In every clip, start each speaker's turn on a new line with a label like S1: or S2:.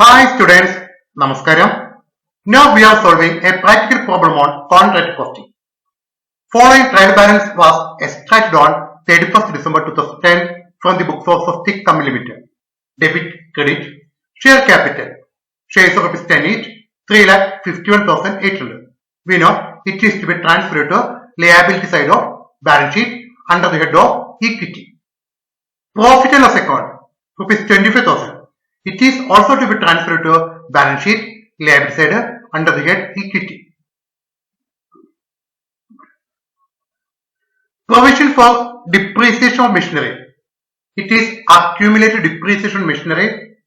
S1: Hi students, Namaskaram. Now we are solving a practical problem on contract costing. Following trial balance was extracted on 31st December 2010 from the books of Stick Company Limited. Debit, credit, share capital. Shares of rupees 10 each, 3,51,800. We know it is to be transferred to liability side of balance sheet under the head of equity. Profit and loss account, rupees 25,000. It is also to be transferred to balance sheet liability side under the head equity. Provision for depreciation of machinery. It is accumulated depreciation machinery.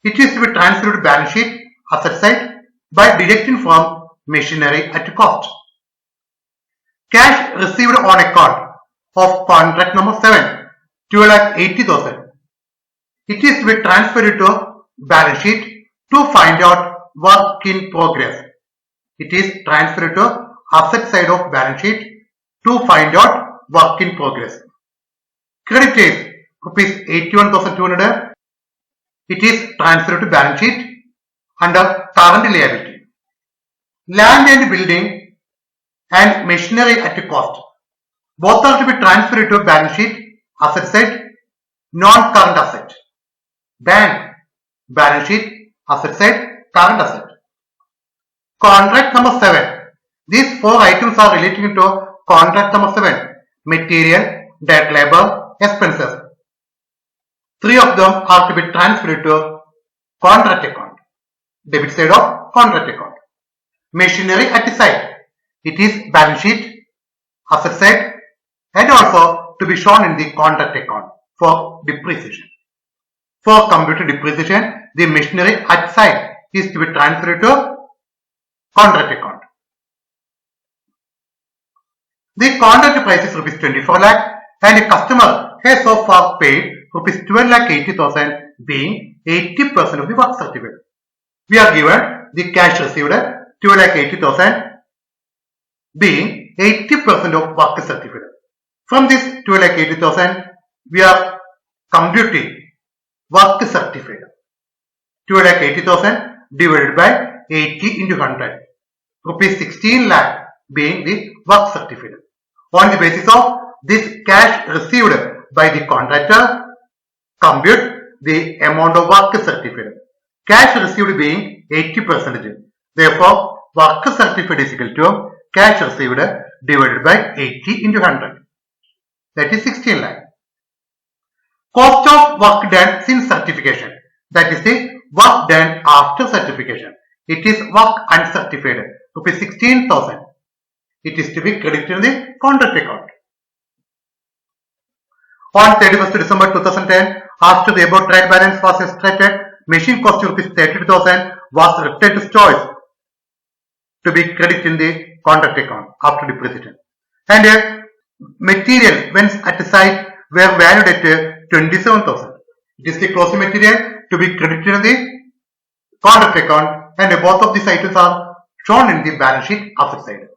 S1: It is to be transferred to balance sheet asset side by deducting from machinery at cost. Cash received on account of contract number 7, 2,80,000. It is to be transferred to balance sheet to find out work in progress. It is transferred to asset side of balance sheet to find out work in progress. Credit is rupees 81,200. It is transferred to balance sheet under current liability. Land and building and machinery at cost. Both are to be transferred to balance sheet asset side, non-current asset. Bank, balance sheet, asset side, current asset. Contract number 7. These 4 items are relating to contract number 7. Material, direct labor, expenses. 3 of them are to be transferred to contract account. Debit side of contract account. Machinery at the side. It is balance sheet, asset side, and also to be shown in the contract account for depreciation. For computer depreciation, the machinery at side is to be transferred to contract account. The contract price is rupees 24 lakh and the customer has so far paid rupees 12,80,000 being 80% of the work certificate. We are given the cash received 12,80,000 being 80% of work certificate. From this 12,80,000 we are computing work certificate. 2,80,000 divided by 80 into 100. Rupees 16 lakh being the work certificate. On the basis of this cash received by the contractor, compute the amount of work certificate. Cash received being 80%. Therefore, work certificate is equal to cash received divided by 80 into 100. That is 16 lakh. Cost of work done since certification. That is the work done after certification. It is work uncertified. Rupees 16,000. It is to be credited in the contract account. On 31st December 2010, after the above trade balance was extracted, machine cost rupees 32,000 was returned to choice to be credited in the contract account after depreciation. And material when at the site were valued at 27,000. It is the closing material to be credited in the contract account, and both of these items are shown in the balance sheet asset side.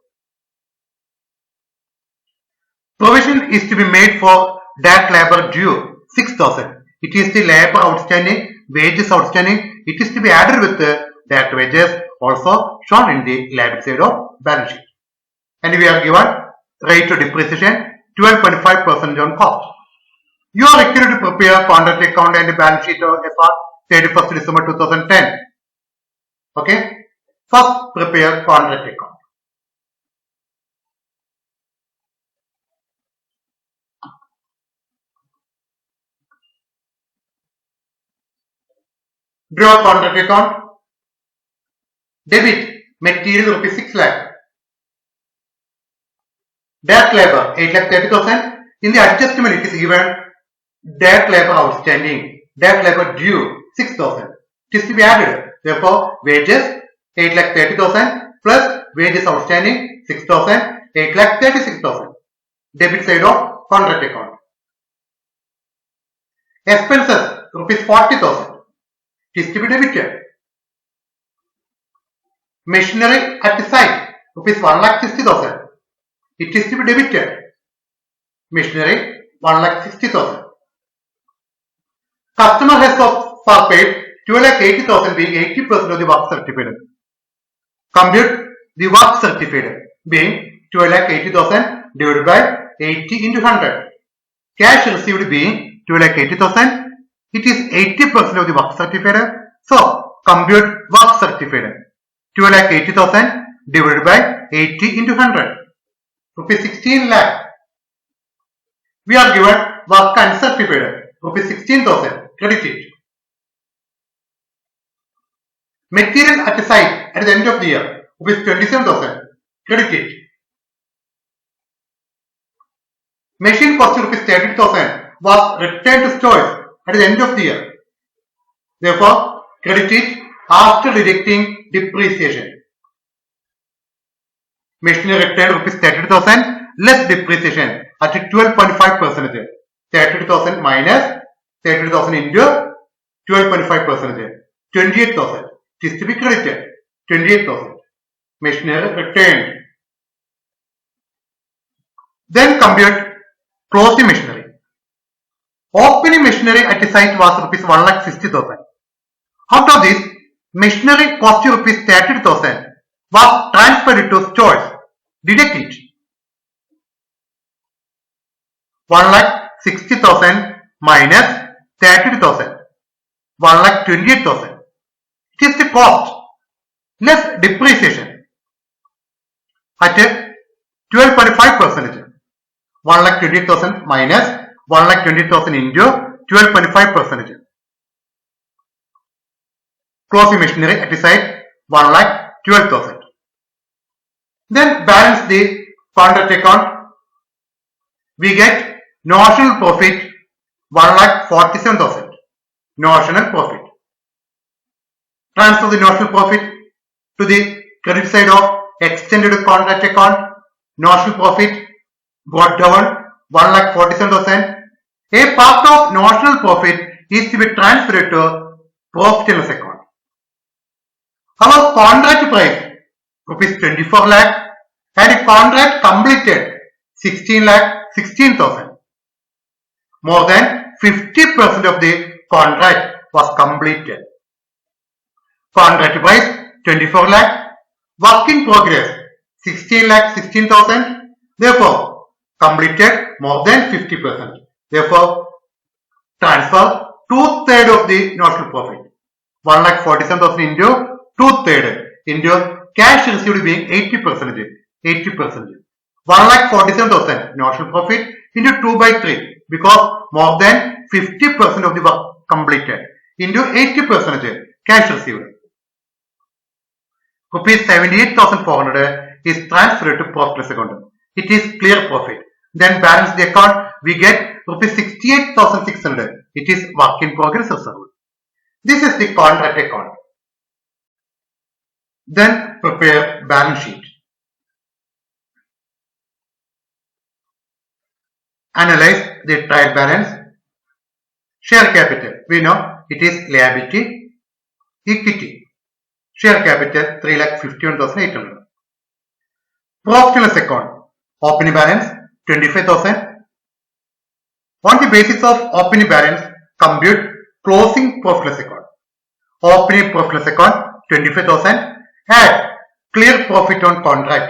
S1: Provision is to be made for direct labor due 6,000. It is the labor outstanding, wages outstanding. It is to be added with the direct wages also shown in the liability side of balance sheet. And we are given rate of depreciation 12.5% on cost. You are required to prepare contract account and balance sheet as on 31st December 2010. Okay. First, prepare contract account. Draw contract account. Debit material rupees 6 lakh. Direct labor 8,30,000. In the adjustment it is given direct labor outstanding, direct labor due 6,000. It is to be added. Therefore, wages 8,30,000 plus wages outstanding 6,000, 8,36,000. Debit side of contract account. Expenses rupees 40,000. It is to be debited. Machinery at the site rupees 1,60,000. It is to be debited. Machinery 1,60,000. Customer has so far paid 12,80,000 being 80% of the work certified. Compute the work certified being 12,80,000 divided by 80 into 100. Cash received being 12,80,000. It is 80% of the work certified. So compute work certified. 12,80,000 divided by 80 into 100. Rupees 16 lakh. We are given work uncertified. Rupees 16,000. Credit it. Material at the site at the end of the year. Rupees 27,000. Credit it. Machine cost rupees 30,000 was returned to stores at the end of the year. Therefore, credit it after deducting depreciation. Machinery returned rupees 32,000 less depreciation at 12.5%. 32,000 minus 32,000 into 12.5%. 28,000. It is to be credited. 28,000. Machinery returned. Then compute closing machinery. Opening machinery at the site was rupees 1,60,000. Out of this, machinery cost rupees 30,000 was transferred to stores. Deduct it. 1,60,000 minus 30,000. 1,28,000. It is the cost less depreciation at 12.5%. 1,28,000 minus 1,20,000 into 12.5%. Closing machinery at the site 1,12,000. Then balance the contract account. We get notional profit 1,47,000. Notional profit. Transfer the notional profit to the credit side of extended contract account. Notional profit got down 1,47,000. A part of notional profit is to be transferred to profit and loss account. Our contract price rupees 24 lakh and contract completed 16,00,000. More than 50% of the contract was completed. Contract price 24 lakh. Work in progress 16,16,000. Therefore, completed more than 50%. Therefore, transfer 2/3 of the notional profit. 1,47,000 into 2/3 into cash received being 80%. 80%. 1,47,000 notional profit into 2/3 because more than 50% of the work completed into 80% cash received. Rupees 78,400 is transferred to profit account. It is clear profit. Then balance the account. We get rupees 68,600. It is work in progress reserve. This is the contract account. Then prepare balance sheet. Analyze the trial balance. Share capital. We know it is liability. Equity. Share capital 3,51,800. Profit and loss account. Opening balance 25,000. On the basis of opening balance, compute closing profit and loss account. Opening profit and loss account 25,000. Add clear profit on contract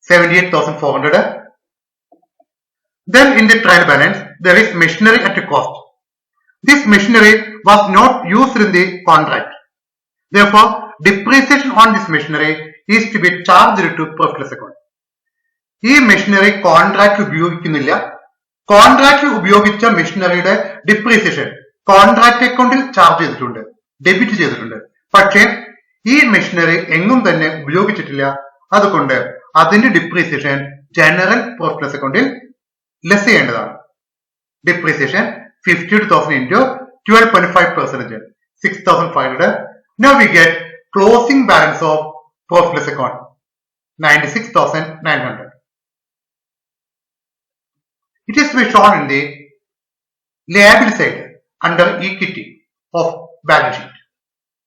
S1: 78,400. Then in the trial balance, there is machinery at a cost. This machinery was not used in the contract. Therefore, depreciation on this machinery is to be charged to profit and loss account. ഈ machinery contract ഉപയോഗിക്കുന്നില്ല. Contract ഉപയോഗിച്ച മെഷീനറിയുടെ depreciation contract അക്കൗണ്ടിൽ charge ചെയ്തിട്ടുണ്ട്, debit ചെയ്തിട്ടുണ്ട്. പക്ഷേ ഈ machinery എങ്ങും തന്നെ ഉപയോഗിച്ചിട്ടില്ല. അതുകൊണ്ട് അതിന്റെ ഡിപ്രീസിയേഷൻ ജനറൽ പ്രോഫിറ്റ് ലോസ് അക്കൗണ്ടിൽ ലെസ് ചെയ്യേണ്ടതാണ്. Depreciation 52,000 into 12.5%, 6,500. Now we get closing balance of profit loss account 96,900. It is to be shown in the liability side under equity of balance sheet.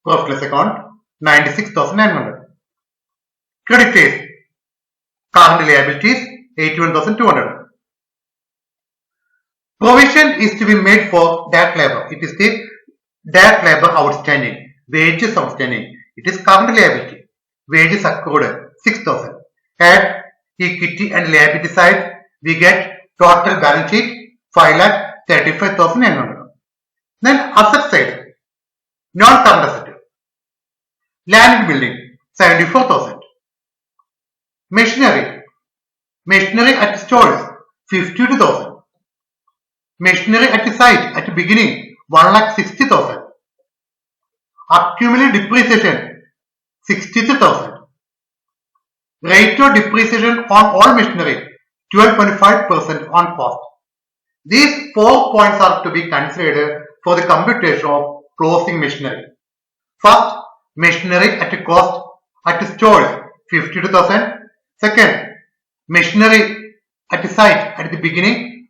S1: Profit loss account 96,900. Creditors, current liabilities 81,200. Provision is to be made for direct labor. It is the Direct labor outstanding, wages outstanding, it is current liability. Wages accrued 6,000. Add equity and liability side, we get total balance sheet 5,35,900. Then asset side, non-current asset, land and building 74,000. Machinery at stores 52,000. Machinery at the site at the beginning 1,60,000. Accumulated depreciation 62,000. Rate of depreciation on all machinery 12.5% on cost. These 4 points are to be considered for the computation of closing machinery. First, machinery at a cost at stores 52,000. Second, machinery at the site at the beginning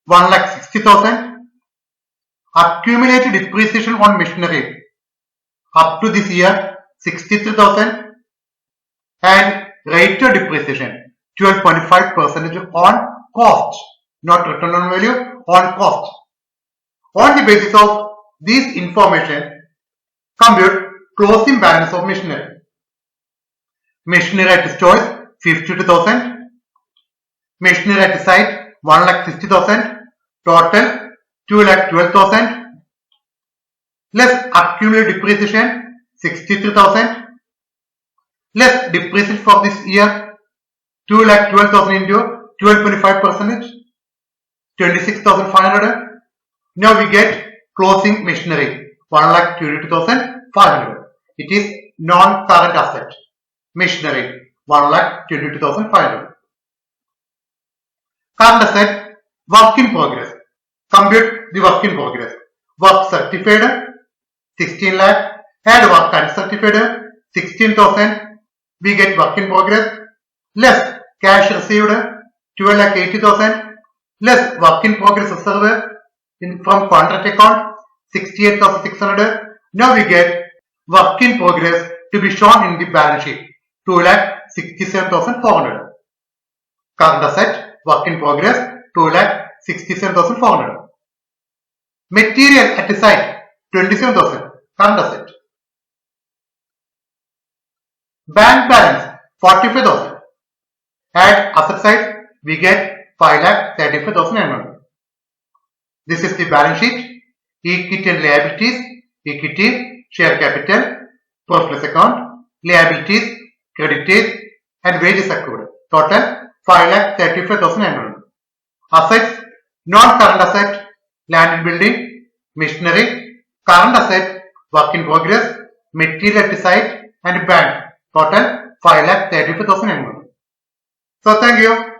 S1: 1,60,000. Accumulated depreciation on machinery up to this year 63,000 and rate of depreciation 12.5% on cost, not return on value, on cost. On the basis of this information, compute closing balance of machinery. Machinery at stores 52,000. Machinery at the site 1,60,000. Total 2,12,000. Less accumulated depreciation 63,000. Less depreciation for this year 2,12,000 into 12.5%, 26,500. Now we get closing machinery 1,22,500. It is non-current asset. Machinery 1,22,500. Current asset, work in progress. Compute the work in progress. Work certified 16 lakh. Add work uncertified 16,000. We get work in progress. Less cash received 12,80,000. Less work in progress reserve from contract account 68,600. Now we get work in progress to be shown in the balance sheet 2,67,400. Current asset, work in progress 2,67,400. Material at the site 27,000. Current asset. Bank balance 45,000. Add asset side, we get 5,35,900. This is the balance sheet. Equity and liabilities. Equity, share capital, profit loss account, liabilities, creditors, and wages accrued. Total 5,35,900. Assets, non-current asset, land and building, machinery, current asset, work in progress, material at the site, and bank. Total 5,35,900. So thank you.